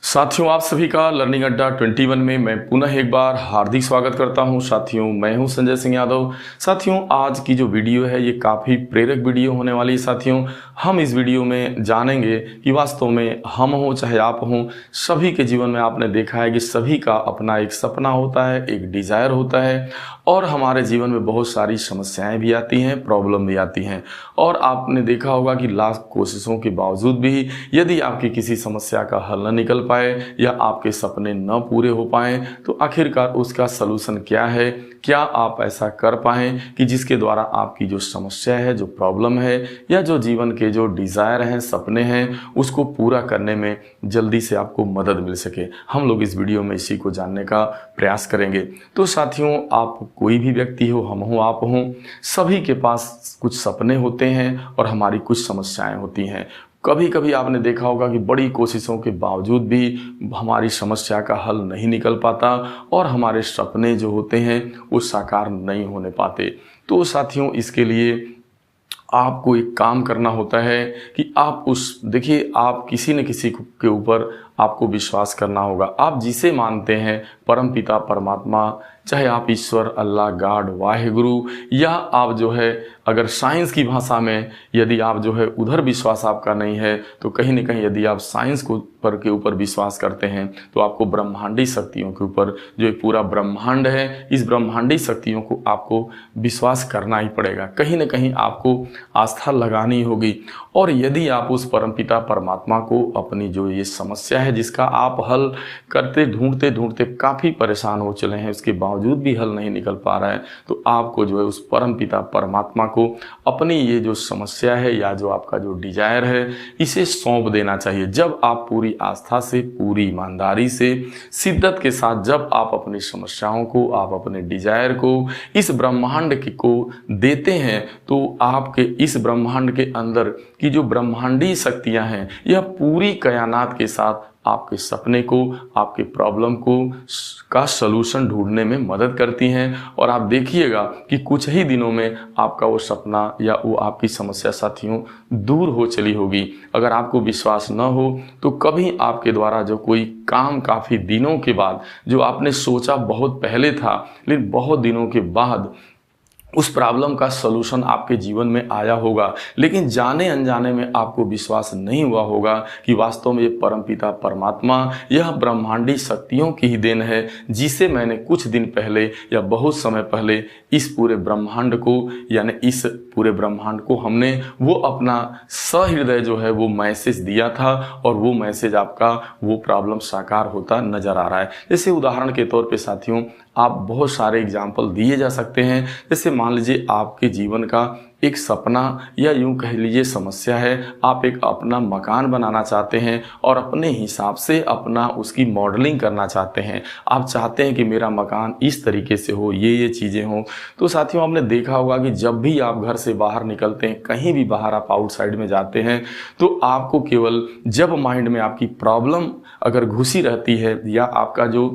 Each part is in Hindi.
साथियों, आप सभी का लर्निंग अड्डा 21 में मैं पुनः एक बार हार्दिक स्वागत करता हूं। साथियों, मैं हूं संजय सिंह यादव। साथियों, आज की जो वीडियो है ये काफ़ी प्रेरक वीडियो होने वाली है। साथियों, हम इस वीडियो में जानेंगे कि वास्तव में हम हों चाहे आप हों, सभी के जीवन में आपने देखा है कि सभी का अपना एक सपना होता है, एक डिज़ायर होता है और हमारे जीवन में बहुत सारी समस्याएं भी आती हैं, प्रॉब्लम भी आती हैं। और आपने देखा होगा कि लाख कोशिशों के बावजूद भी यदि आपकी किसी समस्या का हल न निकल पाए या आपके सपने न पूरे हो पाए तो आखिरकार उसका सलूशन क्या है, क्या आप ऐसा कर पाएं कि जिसके द्वारा आपकी जो समस्या है, जो प्रॉब्लम है या जो जीवन के जो डिज़ायर हैं, सपने हैं, उसको पूरा करने में जल्दी से आपको मदद मिल सके। हम लोग इस वीडियो में इसी को जानने का प्रयास करेंगे। तो साथियों, आप कोई भी व्यक्ति हो, हम हो, आप हों, सभी के पास कुछ सपने होते हैं और हमारी कुछ समस्याएं होती हैं। कभी कभी आपने देखा होगा कि बड़ी कोशिशों के बावजूद भी हमारी समस्या का हल नहीं निकल पाता और हमारे सपने जो होते हैं वो साकार नहीं होने पाते। तो साथियों, इसके लिए आपको एक काम करना होता है कि आप देखिए, आप किसी न किसी के ऊपर आपको विश्वास करना होगा। आप जिसे मानते हैं, परम पिता परमात्मा, चाहे आप ईश्वर, अल्लाह, गॉड, वाहेगुरु, या आप जो है अगर साइंस की भाषा में यदि आप जो है उधर विश्वास आपका नहीं है तो कहीं न कहीं यदि आप साइंस के ऊपर विश्वास करते हैं तो आपको ब्रह्मांडी शक्तियों के ऊपर, जो एक पूरा ब्रह्मांड है, इस ब्रह्मांडी शक्तियों को आपको विश्वास करना ही पड़ेगा। कहीं न कहीं आपको आस्था लगानी होगी। और यदि आप उस परमपिता परमात्मा को अपनी जो ये समस्या है जिसका आप हल करते ढूंढते ढूंढते काफ़ी परेशान हो चले हैं, उसके बावजूद भी हल नहीं निकल पा रहा है, तो आपको जो है उस परमपिता परमात्मा को अपनी ये जो समस्या है या जो आपका जो डिजायर है इसे सौंप देना चाहिए। जब आप पूरी आस्था से, पूरी ईमानदारी से, शिद्दत के साथ जब आप अपनी समस्याओं को, आप अपने डिजायर को इस ब्रह्मांड को देते हैं तो आपके इस ब्रह्मांड के अंदर की जो ब्रह्मांडी शक्तियां हैं यह पूरी कायनात के साथ आपके सपने को, आपके प्रॉब्लम का सलूशन ढूंढने में मदद करती हैं। और आप देखिएगा कि कुछ ही दिनों में आपका वो सपना या वो आपकी समस्या साथियों दूर हो चली होगी। अगर आपको विश्वास न हो तो कभी आपके द्वारा जो कोई काम काफ़ी दिनों के बाद, जो आपने सोचा बहुत पहले था लेकिन बहुत दिनों के बाद उस प्रॉब्लम का सलूशन आपके जीवन में आया होगा, लेकिन जाने अनजाने में आपको विश्वास नहीं हुआ होगा कि वास्तव में ये परमपिता परमात्मा, यह ब्रह्मांडी शक्तियों की ही देन है जिसे मैंने कुछ दिन पहले या बहुत समय पहले इस पूरे ब्रह्मांड को, यानी इस पूरे ब्रह्मांड को हमने वो अपना सहृदय जो है वो मैसेज दिया था और वो मैसेज आपका वो प्रॉब्लम साकार होता नजर आ रहा है। जैसे उदाहरण के तौर पे साथियों, आप बहुत सारे एग्जाम्पल दिए जा सकते हैं। जैसे मान लीजिए आपके जीवन का एक सपना या यूं कह लीजिए समस्या है, आप एक अपना मकान बनाना चाहते हैं और अपने हिसाब से अपना उसकी मॉडलिंग करना चाहते हैं। आप चाहते हैं कि मेरा मकान इस तरीके से हो, ये चीज़ें हों। तो साथियों, आपने देखा होगा कि जब भी आप घर से बाहर निकलते हैं, कहीं भी बाहर आप आउटसाइड में जाते हैं, तो आपको केवल जब माइंड में आपकी प्रॉब्लम अगर घुसी रहती है या आपका जो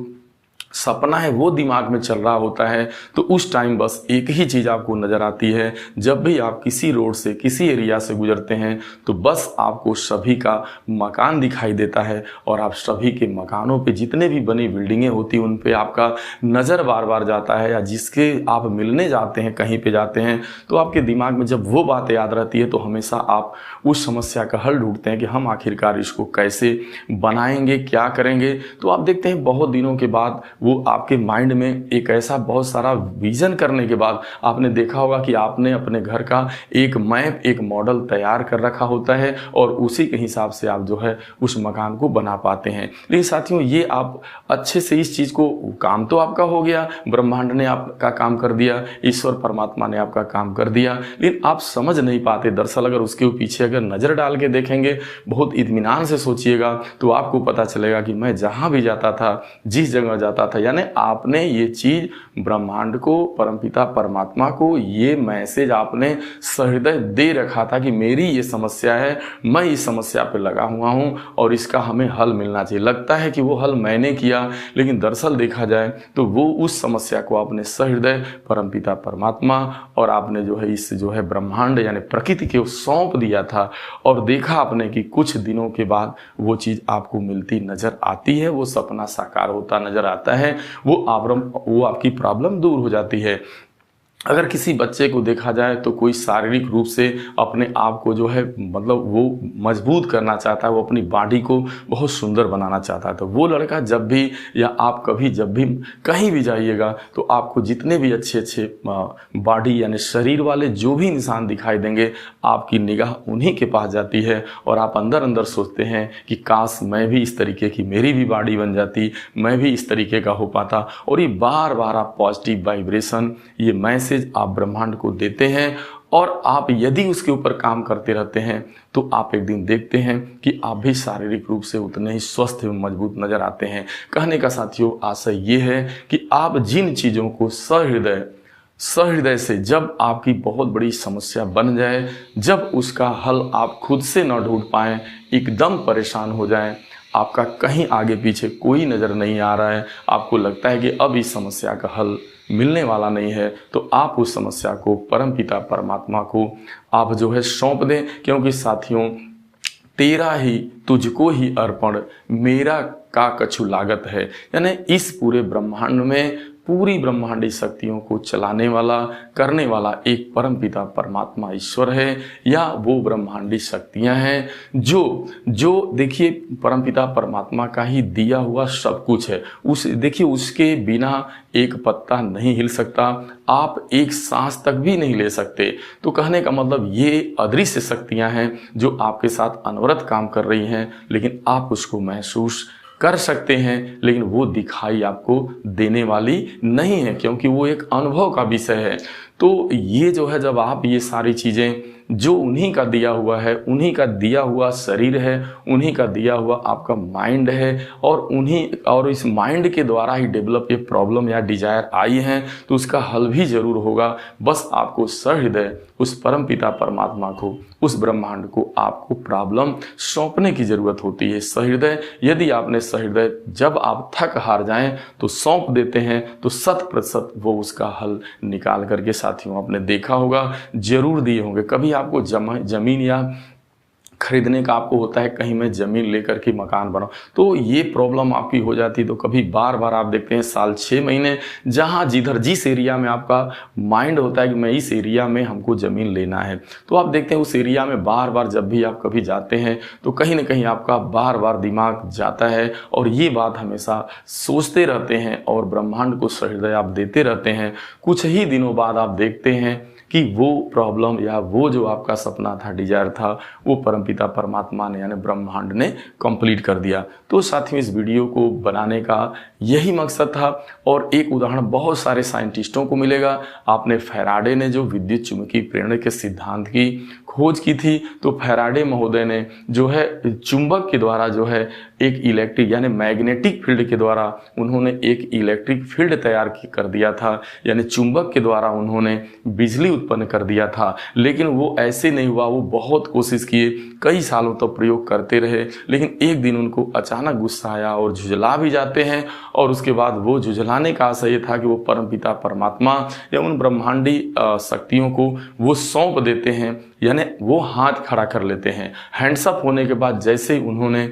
सपना है वो दिमाग में चल रहा होता है तो उस टाइम बस एक ही चीज़ आपको नज़र आती है। जब भी आप किसी रोड से, किसी एरिया से गुजरते हैं तो बस आपको सभी का मकान दिखाई देता है और आप सभी के मकानों पे जितने भी बनी बिल्डिंगें होती हैं उन पे आपका नज़र बार बार जाता है, या जिसके आप मिलने जाते हैं, कहीं पे जाते हैं तो आपके दिमाग में जब वो बातें याद रहती है तो हमेशा आप उस समस्या का हल ढूंढते हैं कि हम आखिरकार इसको कैसे बनाएंगे, क्या करेंगे। तो आप देखते हैं बहुत दिनों के बाद वो आपके माइंड में एक ऐसा बहुत सारा विजन करने के बाद आपने देखा होगा कि आपने अपने घर का एक मैप, एक मॉडल तैयार कर रखा होता है और उसी के हिसाब से आप जो है उस मकान को बना पाते हैं। लेकिन साथियों, ये आप अच्छे से इस चीज़ को, काम तो आपका हो गया, ब्रह्मांड ने आपका काम कर दिया, ईश्वर परमात्मा ने आपका काम कर दिया, लेकिन आप समझ नहीं पाते। दरअसल अगर उसके पीछे अगर नज़र डाल के देखेंगे, बहुत इत्मीनान से सोचिएगा तो आपको पता चलेगा कि मैं जहाँ भी जाता था, जिस जगह जाता था, यानी आपने ये चीज ब्रह्मांड को, परमपिता परमात्मा को ये मैसेज आपने सहृदय दे रखा था कि मेरी ये समस्या है, मैं इस समस्या पे लगा हुआ हूँ और इसका हमें हल मिलना चाहिए। लगता है कि वो हल मैंने किया, लेकिन दरअसल देखा जाए तो वो उस समस्या को आपने सहृदय परमपिता परमात्मा और आपने जो है इस जो है ब्रह्मांड यानी प्रकृति को सौंप दिया था। और देखा आपने कि कुछ दिनों के बाद वो चीज़ आपको मिलती नजर आती है, वो सपना साकार होता नजर आता है, वो आपकी प्रॉब्लम दूर हो जाती है। अगर किसी बच्चे को देखा जाए तो कोई शारीरिक रूप से अपने आप को जो है मतलब वो मजबूत करना चाहता है, वो अपनी बॉडी को बहुत सुंदर बनाना चाहता है, तो वो लड़का जब भी या आप कभी जब भी कहीं भी जाइएगा तो आपको जितने भी अच्छे अच्छे बॉडी यानी शरीर वाले जो भी इंसान दिखाई देंगे, आपकी निगाह उन्हीं के पास जाती है और आप अंदर अंदर सोचते हैं कि काश मैं भी इस तरीके की, मेरी भी बॉडी बन जाती, मैं भी इस तरीके का हो पाता। और ये बार बार आप पॉजिटिव वाइब्रेशन, ये मैसेज आप ब्रह्मांड को देते हैं और आप यदि उसके ऊपर काम करते रहते हैं तो आप एक दिन देखते हैं कि आप भी शारीरिक रूप से उतने ही स्वस्थ एवं मजबूत नजर आते हैं। कहने का साथियों आशय ये है कि आप जिन चीज़ों को सहृदय से जब आपकी बहुत बड़ी समस्या बन जाए, जब उसका हल आप खुद से न ढूंढ पाएं, एकदम परेशान हो जाएं, आपका कहीं आगे पीछे कोई नज़र नहीं आ रहा है, आपको लगता है कि अब इस समस्या का हल मिलने वाला नहीं है, तो आप उस समस्या को परमपिता परमात्मा को आप जो है सौंप दें। क्योंकि साथियों, तेरा ही तुझको ही अर्पण, मेरा का कछु लागत है। यानी इस पूरे ब्रह्मांड में पूरी ब्रह्मांडी शक्तियों को चलाने वाला, करने वाला एक परमपिता परमात्मा ईश्वर है, या वो ब्रह्मांडी शक्तियां हैं जो देखिए परमपिता परमात्मा का ही दिया हुआ सब कुछ है। देखिए उसके बिना एक पत्ता नहीं हिल सकता, आप एक सांस तक भी नहीं ले सकते। तो कहने का मतलब ये अदृश्य शक्तियां हैं जो आपके साथ अनवरत काम कर रही हैं, लेकिन आप उसको महसूस कर सकते हैं, लेकिन वो दिखाई आपको देने वाली नहीं है, क्योंकि वो एक अनुभव का विषय है। तो ये जो है, जब आप ये सारी चीज़ें जो उन्हीं का दिया हुआ है, उन्हीं का दिया हुआ शरीर है, उन्हीं का दिया हुआ आपका माइंड है, और इस माइंड के द्वारा ही डेवलप ये प्रॉब्लम या डिजायर आई है, तो उसका हल भी जरूर होगा। बस आपको सहृदय उस परमपिता परमात्मा को, उस ब्रह्मांड को आपको प्रॉब्लम सौंपने की जरूरत होती है। सहृदय, यदि आपने सहृदय जब आप थक हार जाएं तो सौंप देते हैं, तो 100% वो उसका हल निकाल करके, साथियों आपने देखा होगा, जरूर दिए होंगे। कभी आपको जमीन या खरीदने का आपको होता है, कहीं मैं ज़मीन लेकर के मकान बनाऊं, तो ये प्रॉब्लम आपकी हो जाती है। तो कभी बार बार आप देखते हैं साल 6 महीने जिस एरिया में आपका माइंड होता है कि मैं इस एरिया में हमको ज़मीन लेना है, तो आप देखते हैं उस एरिया में बार बार जब भी आप कभी जाते हैं तो कहीं ना कहीं आपका बार बार दिमाग जाता है और ये बात हमेशा सोचते रहते हैं और ब्रह्मांड को सहृदय आप देते रहते हैं। कुछ ही दिनों बाद आप देखते हैं कि वो प्रॉब्लम या वो जो आपका सपना था, डिजायर था, वो परमपिता परमात्मा ने यानी ब्रह्मांड ने कंप्लीट कर दिया। तो साथियों, इस वीडियो को बनाने का यही मकसद था। और एक उदाहरण बहुत सारे साइंटिस्टों को मिलेगा। आपने फैराडे ने जो विद्युत चुंबकीय प्रेरण के सिद्धांत की खोज की थी, तो फैराडे महोदय ने जो है चुंबक के द्वारा जो है एक इलेक्ट्रिक यानी मैग्नेटिक फील्ड के द्वारा उन्होंने एक इलेक्ट्रिक फील्ड तैयार कर दिया था, यानी चुंबक के द्वारा उन्होंने बिजली उत्पन्न कर दिया था। लेकिन वो ऐसे नहीं हुआ, वो बहुत कोशिश किए, कई सालों तक तो प्रयोग करते रहे, लेकिन एक दिन उनको अचानक गुस्सा आया और झुझला भी जाते हैं। और उसके बाद वो झुझलाने का आशय था कि वो परमपिता परमात्मा या उन ब्रह्मांडी शक्तियों को वो सौंप देते हैं, यानी वो हाथ खड़ा कर लेते हैं। हैंड्सअप होने के बाद जैसे ही उन्होंने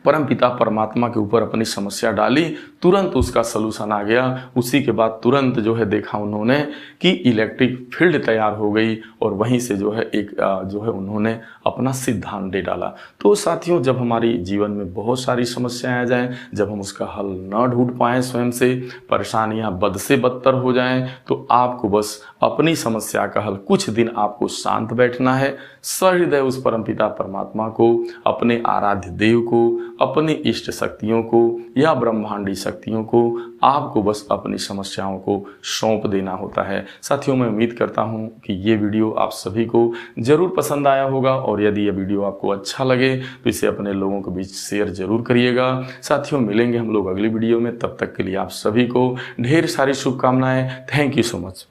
परमपिता परमात्मा के ऊपर अपनी समस्या डाली, तुरंत उसका सलूशन आ गया। उसी के बाद तुरंत जो है देखा उन्होंने कि इलेक्ट्रिक फील्ड तैयार हो गई और वहीं से जो है एक जो है उन्होंने अपना सिद्धांत दे डाला। तो साथियों, जब हमारी जीवन में बहुत सारी समस्याएं आ जाएं, जब हम उसका हल न ढूंढ पाएं, स्वयं से परेशानियां बद से बदतर हो जाएं, तो आपको बस अपनी समस्या का हल, कुछ दिन आपको शांत बैठना है, सहृदय उस परमपिता परमात्मा को, अपने आराध्य देव को, अपनी इष्ट शक्तियों को या ब्रह्मांडी शक्तियों को आपको बस अपनी समस्याओं को सौंप देना होता है। साथियों, मैं उम्मीद करता हूं कि ये वीडियो आप सभी को जरूर पसंद आया होगा और यदि ये वीडियो आपको अच्छा लगे तो इसे अपने लोगों के बीच शेयर जरूर करिएगा। साथियों, मिलेंगे हम लोग अगली वीडियो में, तब तक के लिए आप सभी को ढेर सारी शुभकामनाएं। Thank you so much.